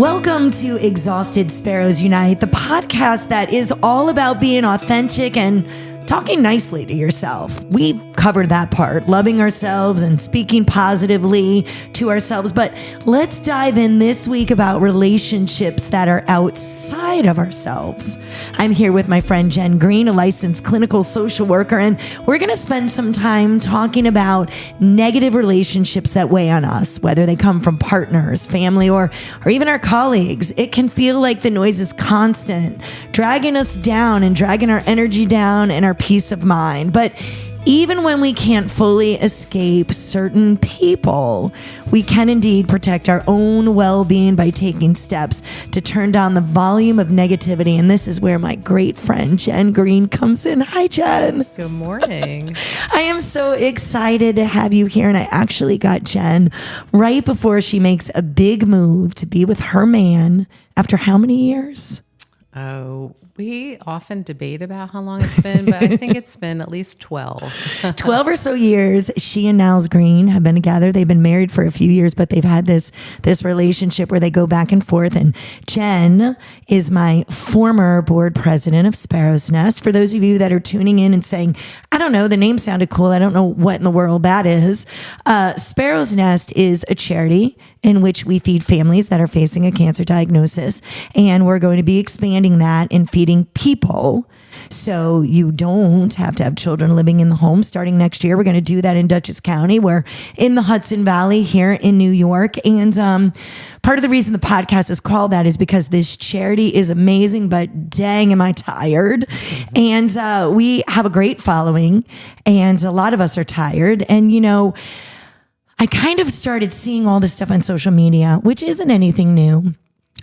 Welcome to Exhausted Sparrows Unite, the podcast that is all about being authentic and talking nicely to yourself. We've covered that part, loving ourselves and speaking positively to ourselves. But let's dive in this week about relationships that are outside of ourselves. I'm here with my friend Jen Green, a licensed clinical social worker, and we're going to spend some time talking about negative relationships that weigh on us, whether they come from partners, family, or even our colleagues. It can feel like the noise is constant, dragging us down and dragging our energy down and our peace of mind. But even when we can't fully escape certain people, we can indeed protect our own well-being by taking steps to turn down the volume of negativity. And this is where my great friend Jen Green comes in. Hi, Jen. Good morning. I am so excited to have you here. And I actually got Jen right before she makes a big move to be with her man after how many years? Oh, we often debate about how long it's been, but I think it's been at least 12. 12 or so years. She and Nels Green have been together. They've been married for a few years, but they've had this relationship where they go back and forth. And Jen is my former board president of Sparrow's Nest. For those of you that are tuning in and saying, I don't know, the name sounded cool, I don't know what in the world that is. Sparrow's Nest is a charity in which we feed families that are facing a cancer diagnosis. And we're going to be expanding that and feeding people. So you don't have to have children living in the home starting next year. We're going to do that in Dutchess County. We're in the Hudson Valley here in New York. And part of the reason the podcast is called that is because this charity is amazing, but dang, am I tired. And we have a great following, and a lot of us are tired. And, you know, I kind of started seeing all this stuff on social media, which isn't anything new.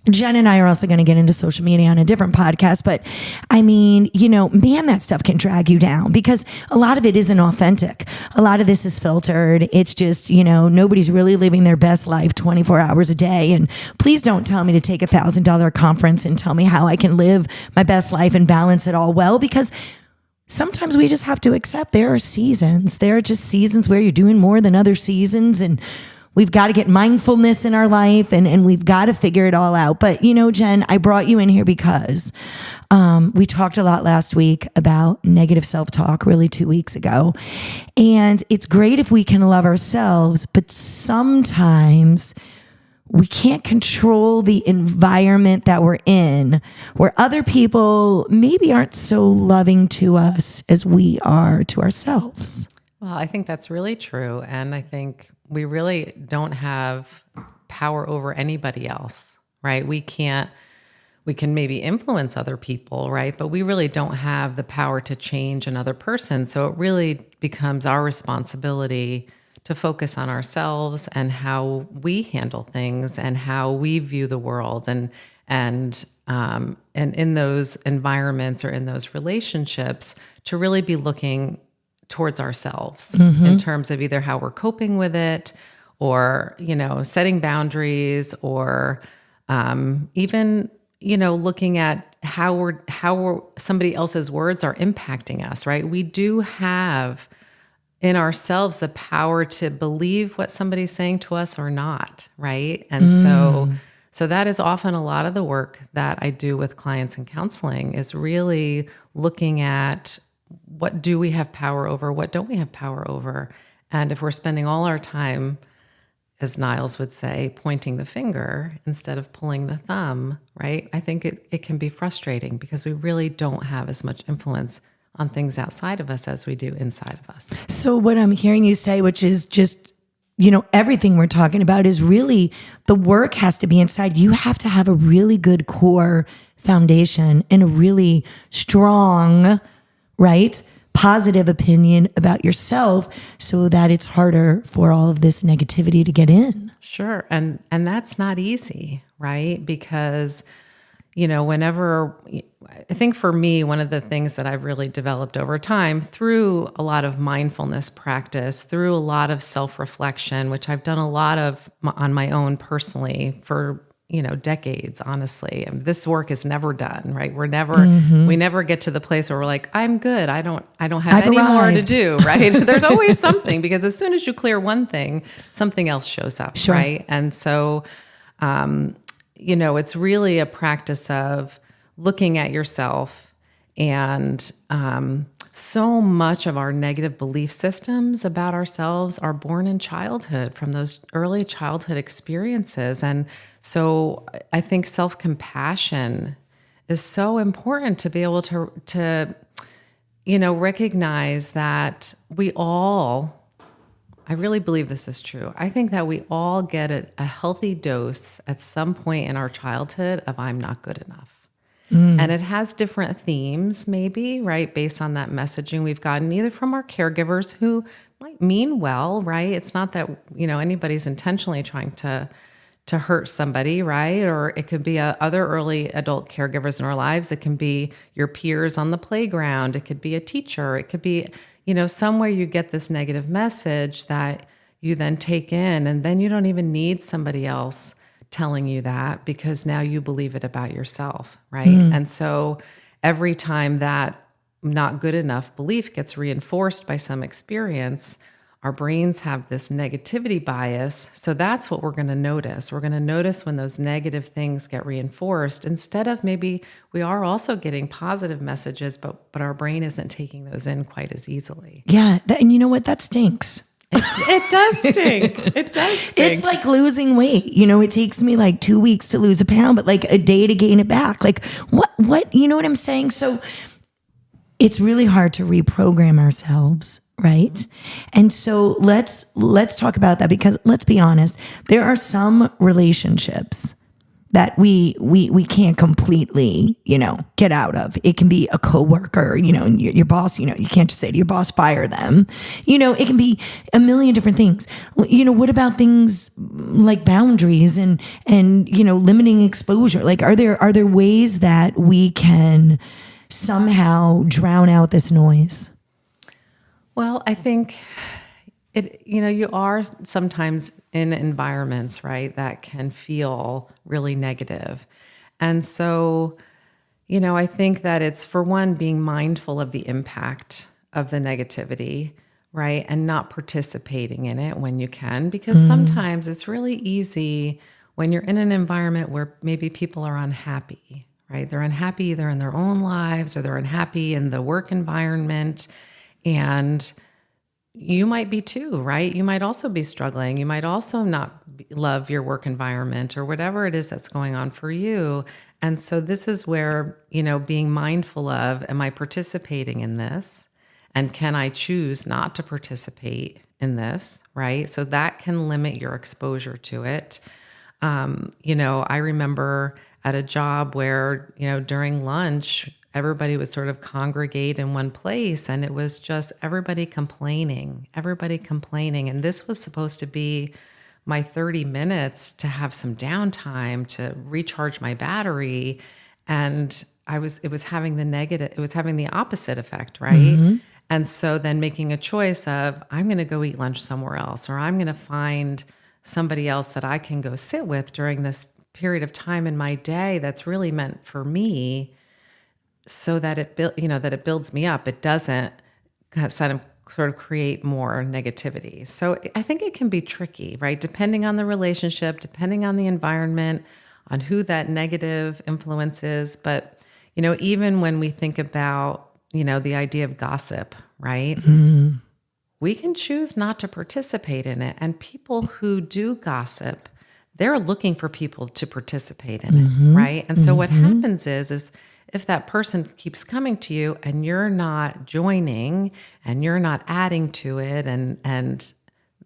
Jen and I are also going to get into social media on a different podcast. But I mean, you know, man, that stuff can drag you down because a lot of it isn't authentic. A lot of this is filtered. It's just, you know, nobody's really living their best life 24 hours a day. And please don't tell me to take $1,000 conference and tell me how I can live my best life and balance it all well, because sometimes we just have to accept there are seasons. There are just seasons where you're doing more than other seasons, and we've got to get mindfulness in our life, and we've got to figure it all out. But, you know, Jen, I brought you in here because we talked a lot last week about negative self-talk, really 2 weeks ago. And it's great if we can love ourselves, but sometimes we can't control the environment that we're in, where other people maybe aren't so loving to us as we are to ourselves. Well, I think that's really true. And I think we really don't have power over anybody else, right? We can maybe influence other people, right? But we really don't have the power to change another person. So it really becomes our responsibility to focus on ourselves and how we handle things and how we view the world, and in those environments or in those relationships to really be looking towards ourselves in terms of either how we're coping with it, or, you know, setting boundaries, or even, you know, looking at how somebody else's words are impacting us, right? We do have in ourselves the power to believe what somebody's saying to us or not, right? And so that is often a lot of the work that I do with clients in counseling, is really looking at what do we have power over, what don't we have power over? And if we're spending all our time, as Niles would say, pointing the finger instead of pulling the thumb, right? I think it can be frustrating because we really don't have as much influence on things outside of us as we do inside of us. So what I'm hearing you say, which is just, you know, everything we're talking about, is really the work has to be inside. You have to have a really good core foundation and a really strong, right, positive opinion about yourself, so that it's harder for all of this negativity to get in. Sure. And that's not easy, right? Because, you know, I think for me, one of the things that I've really developed over time through a lot of mindfulness practice, through a lot of self-reflection, which I've done a lot of on my own personally for, you know, decades, honestly. And this work is never done, right? We never get to the place where we're like, I'm good. I don't have any more to do, right? There's always something, because as soon as you clear one thing, something else shows up, sure. right? And so, it's really a practice of looking at yourself. And so much of our negative belief systems about ourselves are born in childhood, from those early childhood experiences. And so I think self-compassion is so important to be able to recognize that I really believe this is true. I think that we all get a healthy dose at some point in our childhood of I'm not good enough. And it has different themes, maybe, right, based on that messaging we've gotten either from our caregivers who might mean well, right? It's not that, anybody's intentionally trying to hurt somebody, right? Or it could be other early adult caregivers in our lives. It can be your peers on the playground. It could be a teacher. It could be, somewhere you get this negative message that you then take in, and then you don't even need somebody else telling you that because now you believe it about yourself, right? And so every time that not good enough belief gets reinforced by some experience, our brains have this negativity bias. So that's what we're going to notice. We're going to notice when those negative things get reinforced instead of maybe we are also getting positive messages, but our brain isn't taking those in quite as easily. Yeah. And you know what? That stinks. It does stink. It does stink. It's like losing weight. It takes me like 2 weeks to lose a pound, but like a day to gain it back. Like what, you know what I'm saying? So it's really hard to reprogram ourselves, right? And so let's talk about that, because let's be honest, there are some relationships that we can't completely, get out of. It can be a coworker, and your boss, you can't just say to your boss, fire them. It can be a million different things. What about things like boundaries and limiting exposure? Like, are there ways that we can somehow drown out this noise? Well, I think you are sometimes in environments, right, that can feel really negative. And so, I think that it's, for one, being mindful of the impact of the negativity, right, and not participating in it when you can, because sometimes it's really easy when you're in an environment where maybe people are unhappy, right? They're unhappy either in their own lives or they're unhappy in the work environment. And you might be too, right? You might also be struggling. You might also not love your work environment or whatever it is that's going on for you. And so this is where, being mindful of, am I participating in this? And can I choose not to participate in this, right? So that can limit your exposure to it. I remember at a job where, during lunch, everybody would sort of congregate in one place, and it was just everybody complaining. And this was supposed to be my 30 minutes to have some downtime to recharge my battery. And it was having the opposite effect, right? Mm-hmm. And so then making a choice of, I'm going to go eat lunch somewhere else, or I'm going to find somebody else that I can go sit with during this period of time in my day that's really meant for me, so that it builds me up. It doesn't sort of create more negativity. So I think it can be tricky, right? Depending on the relationship, depending on the environment, on who that negative influence is. But, even when we think about, the idea of gossip, right? Mm-hmm. We can choose not to participate in it. And people who do gossip, they're looking for people to participate in it, right? And so what happens is if that person keeps coming to you and you're not joining and you're not adding to it, and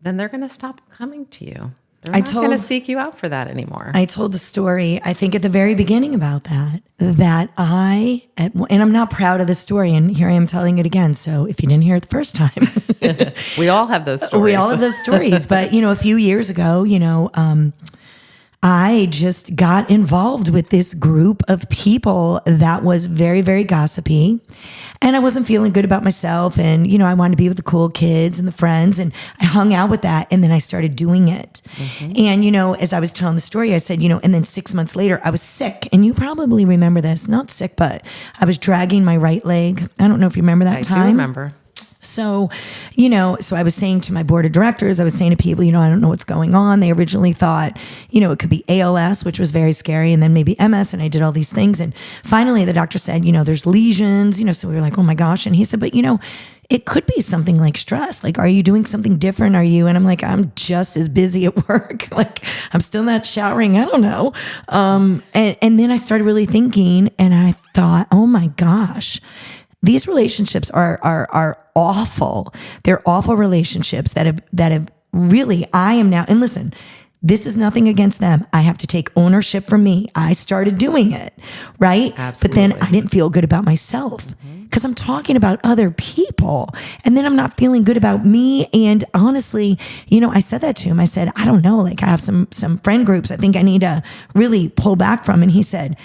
then they're going to stop coming to you. They're not going to seek you out for that anymore. I told a story, I think at the very beginning about that and I'm not proud of the story, and here I am telling it again. So if you didn't hear it the first time. We all have those stories. We all have those stories. But, a few years ago, I just got involved with this group of people that was very, very gossipy, and I wasn't feeling good about myself. And, I wanted to be with the cool kids and the friends, and I hung out with that. And then I started doing it. Mm-hmm. And, as I was telling the story, I said, and then 6 months later I was sick, and you probably remember this, not sick, but I was dragging my right leg. I don't know if you remember that time. I do remember. So, so I was saying to my board of directors, I was saying to people, I don't know what's going on. They originally thought, it could be ALS, which was very scary, and then maybe MS. And I did all these things. And finally the doctor said, there's lesions, so we were like, oh my gosh. And he said, but it could be something like stress. Like, are you doing something different? And I'm like, I'm just as busy at work. Like, I'm still not showering. I don't know. And then I started really thinking, and I thought, oh my gosh, these relationships are awful. They're awful relationships that have really, I am now, and listen, this is nothing against them. I have to take ownership for me. I started doing it, right? Absolutely. But then I didn't feel good about myself because I'm talking about other people, and then I'm not feeling good about me. And honestly, I said that to him. I said, I don't know, like I have some friend groups I think I need to really pull back from. And he said,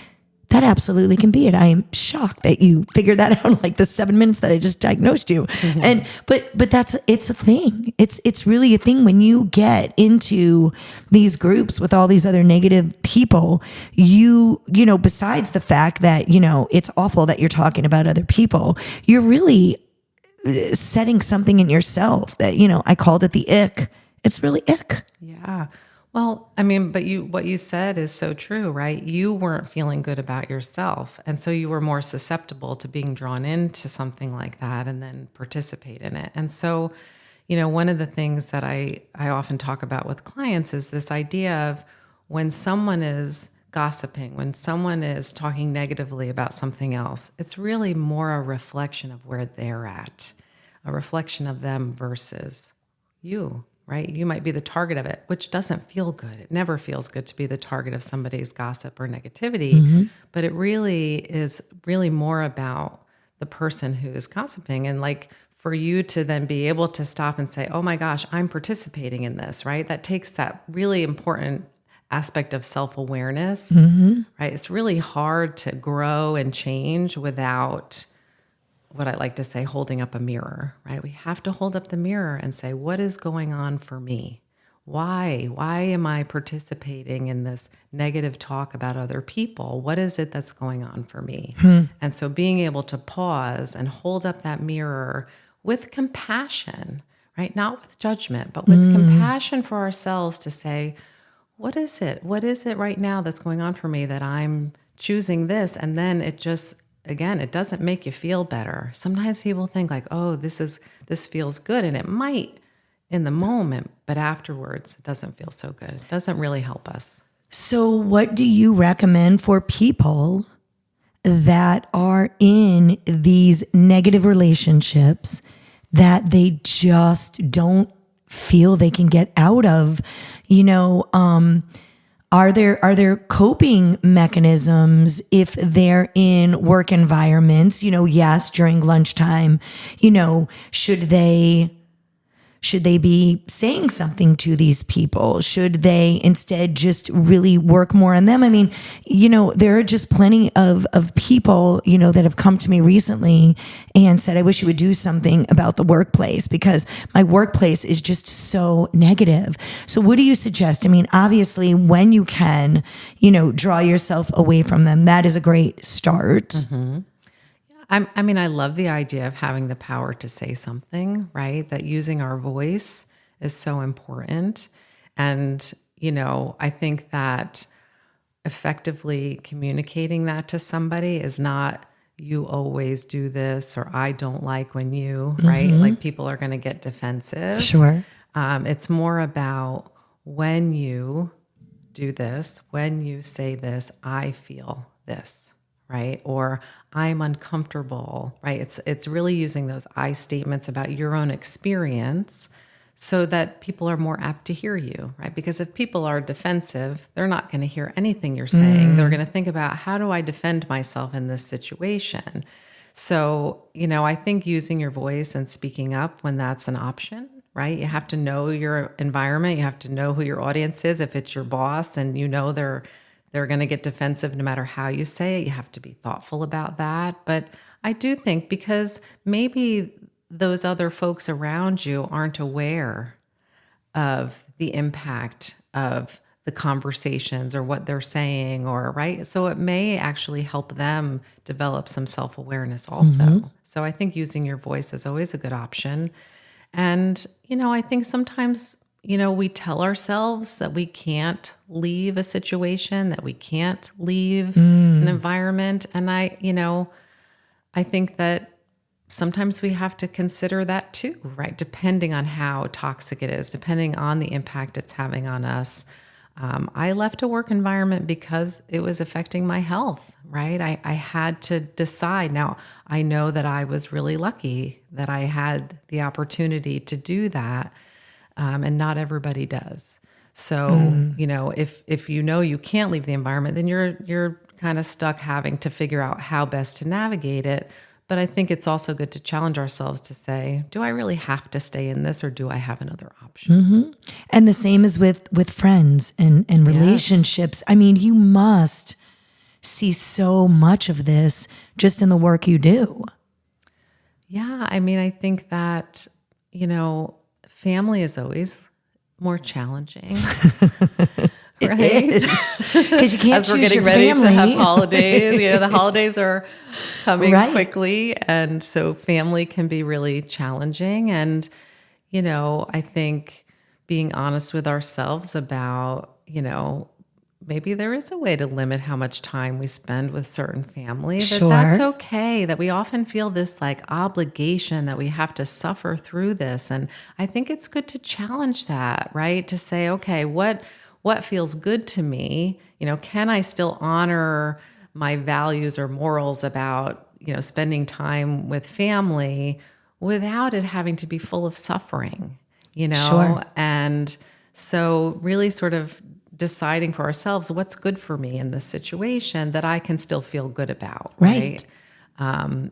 that absolutely can be it. I am shocked that you figured that out in like the 7 minutes that I just diagnosed you. And but it's a thing. It's really a thing when you get into these groups with all these other negative people. Besides the fact that it's awful that you're talking about other people, you're really setting something in yourself that I called it the ick. It's really ick. Yeah. Well, I mean, but what you said is so true, right? You weren't feeling good about yourself. And so you were more susceptible to being drawn into something like that and then participate in it. And so, one of the things that I often talk about with clients is this idea of when someone is gossiping, when someone is talking negatively about something else, it's really more a reflection of where they're at, a reflection of them versus you. Right? You might be the target of it, which doesn't feel good. It never feels good to be the target of somebody's gossip or negativity, but it really is really more about the person who is gossiping. And like for you to then be able to stop and say, oh my gosh, I'm participating in this, right? That takes that really important aspect of self-awareness, right? It's really hard to grow and change without what I like to say, holding up a mirror, right? We have to hold up the mirror and say, what is going on for me? Why am I participating in this negative talk about other people? What is it that's going on for me? And so being able to pause and hold up that mirror with compassion, right? Not with judgment, but with compassion for ourselves to say, what is it? What is it right now that's going on for me that I'm choosing this? And then it just, again, it doesn't make you feel better. Sometimes people think like, oh, this feels good. And it might in the moment, but afterwards it doesn't feel so good. It doesn't really help us. So what do you recommend for people that are in these negative relationships that they just don't feel they can get out of? Are there coping mechanisms if they're in work environments? Yes, during lunchtime, should they be saying something to these people? Should they instead just really work more on them? I mean, there are just plenty of people, that have come to me recently and said, I wish you would do something about the workplace because my workplace is just so negative. So what do you suggest? I mean, obviously when you can, draw yourself away from them, that is a great start. Mm-hmm. I love the idea of having the power to say something, right? That using our voice is so important. And, I think that effectively communicating that to somebody is not, you always do this, or I don't like when you, right? Like people are going to get defensive. Sure. It's more about when you do this, when you say this, I feel this. Right? Or I'm uncomfortable, right? It's really using those I statements about your own experience so that people are more apt to hear you, right? Because if people are defensive, they're not going to hear anything you're saying. They're going to think about, how do I defend myself in this situation? So, I think using your voice and speaking up when that's an option, right? You have to know your environment. You have to know who your audience is. If it's your boss and they're going to get defensive no matter how you say it. You have to be thoughtful about that. But I do think because maybe those other folks around you aren't aware of the impact of the conversations or what they're saying, or right. So it may actually help them develop some self-awareness also. So I think using your voice is always a good option. And, I think sometimes, we tell ourselves that we can't leave a situation, that we can't leave an environment. And I think that sometimes we have to consider that too, right? Depending on how toxic it is, depending on the impact it's having on us. I left a work environment because it was affecting my health, right? I had to decide. Now, I know that I was really lucky that I had the opportunity to do that, and not everybody does. So, if you can't leave the environment, then you're kind of stuck having to figure out how best to navigate it. But I think it's also good to challenge ourselves to say, do I really have to stay in this, or do I have another option? And the same is with friends and relationships. I mean, you must see so much of this just in the work you do. Yeah. I mean, I think that, family is always more challenging. Right? Because you can't As we're choose getting your ready family. to have holidays, the holidays are coming quickly. And so family can be really challenging. And, I think being honest with ourselves about, maybe there is a way to limit how much time we spend with certain family, that's okay, that we often feel this like obligation that we have to suffer through this. And I think it's good to challenge that, right? To say, okay, what feels good to me? Can I still honor my values or morals about, spending time with family without it having to be full of suffering, Sure. And so really sort of deciding for ourselves what's good for me in this situation that I can still feel good about. Right. And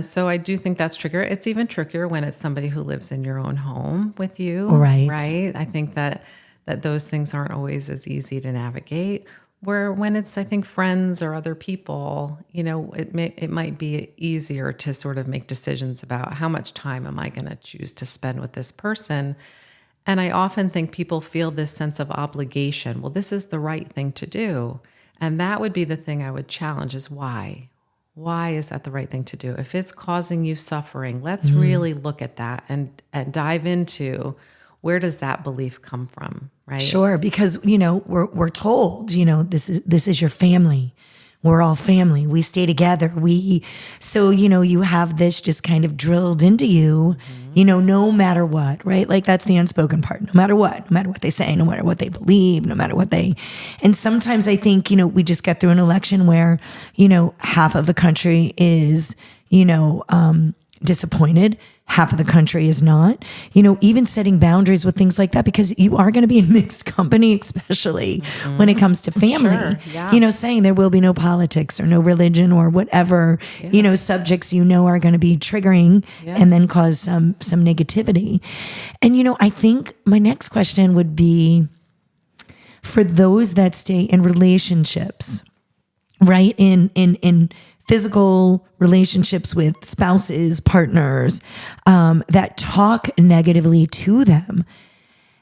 so I do think that's trickier. It's even trickier when it's somebody who lives in your own home with you. Right. I think that those things aren't always as easy to navigate. Where when it's, I think, friends or other people, it might be easier to sort of make decisions about how much time am I going to choose to spend with this person. And I often think people feel this sense of obligation. Well, this is the right thing to do. And that would be the thing I would challenge is why? Why is that the right thing to do? If it's causing you suffering, let's really look at that and dive into where does that belief come from, right? Sure, because we're told, this is your family. We're all family. We stay together. So you have this just kind of drilled into you, no matter what, right? Like that's the unspoken part. No matter what they say, no matter what they believe, no matter what and sometimes I think, we just get through an election where, half of the country is, disappointed. Half of the country is not, even setting boundaries with things like that, because you are going to be in mixed company, especially when it comes to family, Sure, yeah. Saying there will be no politics or no religion or whatever, subjects, are going to be triggering and then cause some negativity. And, I think my next question would be for those that stay in relationships, right? In physical relationships with spouses, partners, that talk negatively to them.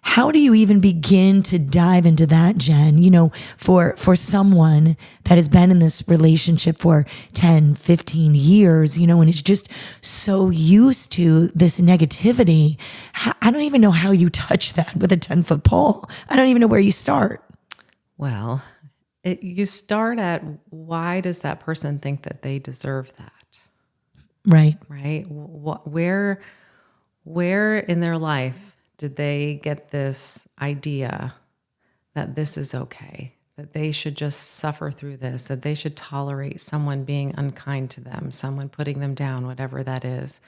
How do you even begin to dive into that, Jen? For someone that has been in this relationship for 10, 15 years, and is just so used to this negativity. I don't even know how you touch that with a 10-foot pole. I don't even know where you start. Well, you start at why does that person think that they deserve that? Right. Right. Where in their life did they get this idea that this is okay, that they should just suffer through this, that they should tolerate someone being unkind to them, someone putting them down, whatever that is?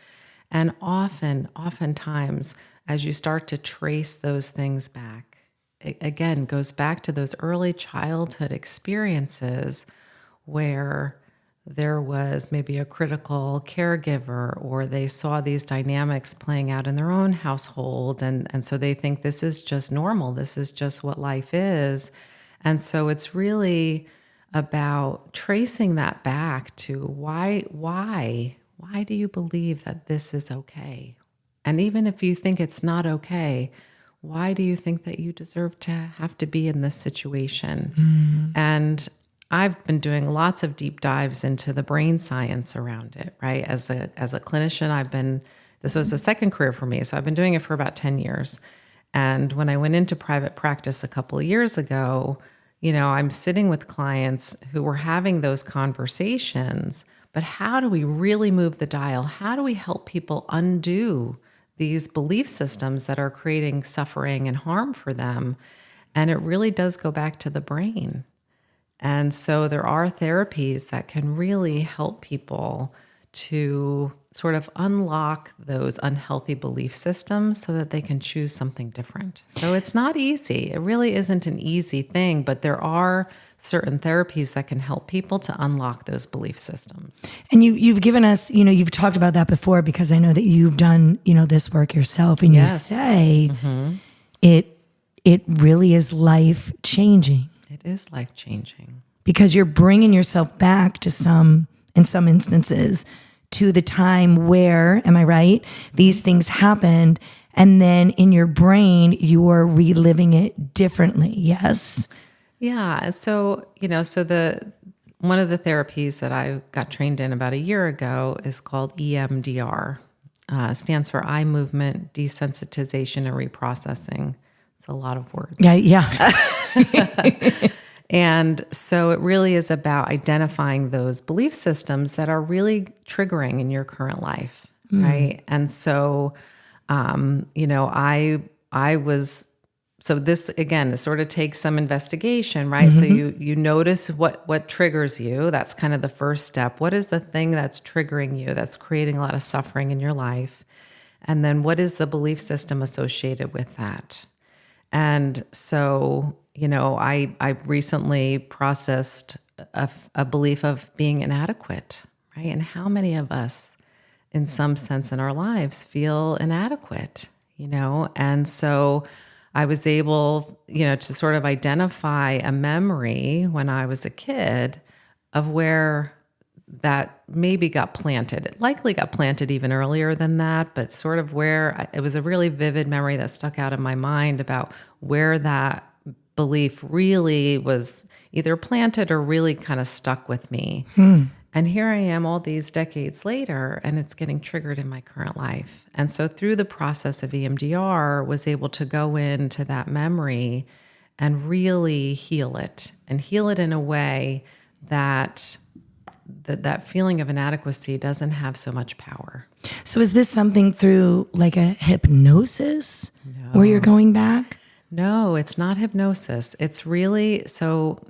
And oftentimes, as you start to trace those things back, it again goes back to those early childhood experiences where there was maybe a critical caregiver, or they saw these dynamics playing out in their own household. And so they think this is just normal. This is just what life is. And so it's really about tracing that back to why do you believe that this is okay? And even if you think it's not okay, why do you think that you deserve to have to be in this situation? And I've been doing lots of deep dives into the brain science around it, right? As a clinician, this was a second career for me. So I've been doing it for about 10 years. And when I went into private practice a couple of years ago, I'm sitting with clients who were having those conversations, but how do we really move the dial? How do we help people undo these belief systems that are creating suffering and harm for them? And it really does go back to the brain. And so there are therapies that can really help people to sort of unlock those unhealthy belief systems so that they can choose something different. So it's not easy. It really isn't an easy thing, but there are certain therapies that can help people to unlock those belief systems. And you've given us, you've talked about that before, because I know that you've done, this work yourself, and Yes. you say it really is life changing. It is life changing. Because you're bringing yourself back in some instances, to the time where, am I right? These things happened, and then in your brain, you're reliving it differently. Yes. Yeah. So, one of the therapies that I got trained in about a year ago is called EMDR. Stands for eye movement desensitization and reprocessing. It's a lot of words. Yeah. And so it really is about identifying those belief systems that are really triggering in your current life, right? And so, so this, again, sort of takes some investigation, right? So you notice what triggers you. That's kind of the first step. What is the thing that's triggering you, that's creating a lot of suffering in your life? And then what is the belief system associated with that? And so, I recently processed a belief of being inadequate, right? And how many of us, in some sense in our lives, feel inadequate, And so I was able, to sort of identify a memory when I was a kid of where that maybe got planted. It likely got planted even earlier than that, but sort of where it was a really vivid memory that stuck out in my mind about where that belief really was either planted or really kind of stuck with me. And here I am all these decades later, and it's getting triggered in my current life. And so through the process of EMDR, was able to go into that memory and really heal it, and heal it in a way that that feeling of inadequacy doesn't have so much power. So is this something through like a hypnosis where you're going back? No, it's not hypnosis. It's really, so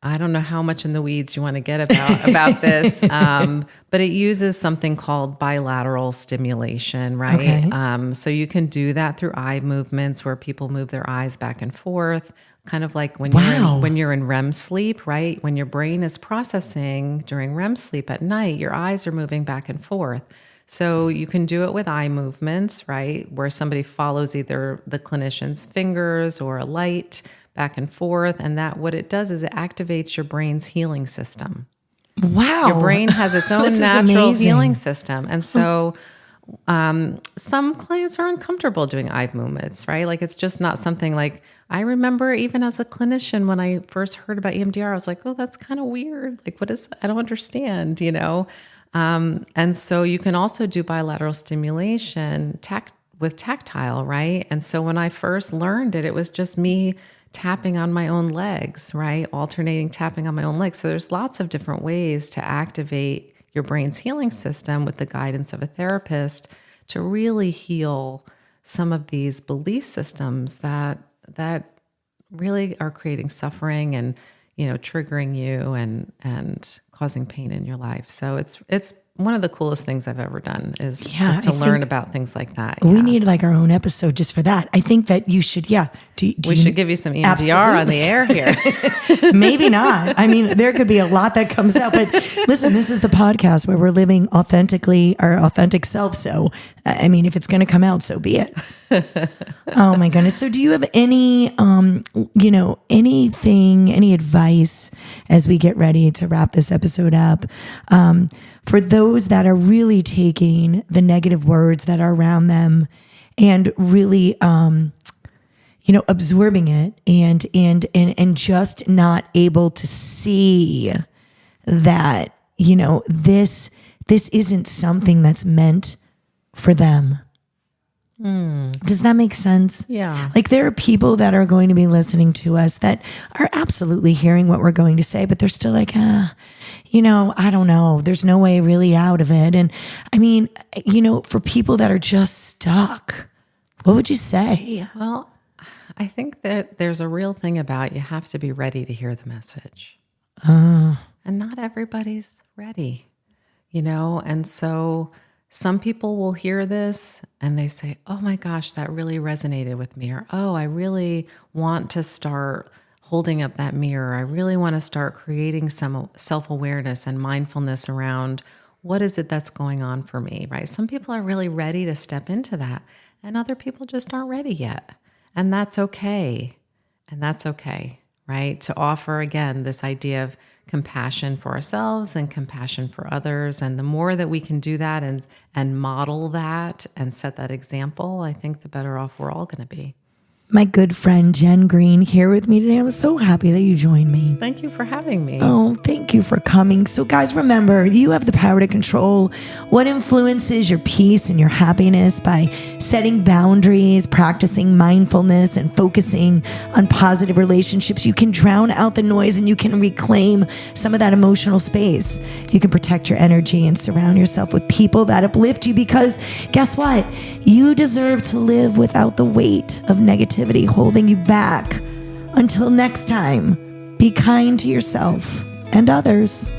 I don't know how much in the weeds you want to get about this, but it uses something called bilateral stimulation, right? Okay. So you can do that through eye movements where people move their eyes back and forth, kind of like when you're in REM sleep, right? When your brain is processing during REM sleep at night, your eyes are moving back and forth. So you can do it with eye movements, right? Where somebody follows either the clinician's fingers or a light back and forth. And that, what it does is it activates your brain's healing system. Wow. Your brain has its own natural healing system. And so some clients are uncomfortable doing eye movements, right? Like it's just not something like, I remember even as a clinician, when I first heard about EMDR, I was like, oh, that's kind of weird. Like, what is, I don't understand, And so you can also do bilateral stimulation with tactile, right? And so when I first learned it, it was just me tapping on my own legs, right? Alternating tapping on my own legs. So there's lots of different ways to activate your brain's healing system with the guidance of a therapist to really heal some of these belief systems that really are creating suffering and, triggering you and causing pain in your life. So it's one of the coolest things I've ever done is to learn about things like that. We need like our own episode just for that. I think that you should, we should give you some EMDR on the air here. Maybe not. I mean, there could be a lot that comes out, but listen, this is the podcast where we're living authentically our authentic self. So, I mean, if it's going to come out, so be it. Oh my goodness. So do you have any, any advice as we get ready to wrap this episode up, for those that are really taking the negative words that are around them and really, absorbing it and just not able to see that, this isn't something that's meant for them. Does that make sense? Yeah. Like there are people that are going to be listening to us that are absolutely hearing what we're going to say, but they're still like, I don't know. There's no way really out of it. And I mean, for people that are just stuck, what would you say? Well, I think that there's a real thing about you have to be ready to hear the message. And not everybody's ready, and so some people will hear this and they say, oh my gosh, that really resonated with me. Or, oh, I really want to start holding up that mirror. I really want to start creating some self-awareness and mindfulness around what is it that's going on for me, right? Some people are really ready to step into that and other people just aren't ready yet. And that's okay. And that's okay, right? To offer, again, this idea of compassion for ourselves and compassion for others. And the more that we can do that and model that and set that example, I think the better off we're all going to be. My good friend Jen Green here with me today. I'm so happy that you joined me. Thank you for having me. Oh, thank you for coming. So guys, remember, you have the power to control what influences your peace and your happiness by setting boundaries, practicing mindfulness, and focusing on positive relationships. You can drown out the noise and you can reclaim some of that emotional space. You can protect your energy and surround yourself with people that uplift you because guess what? You deserve to live without the weight of negativity holding you back. Until next time, be kind to yourself and others.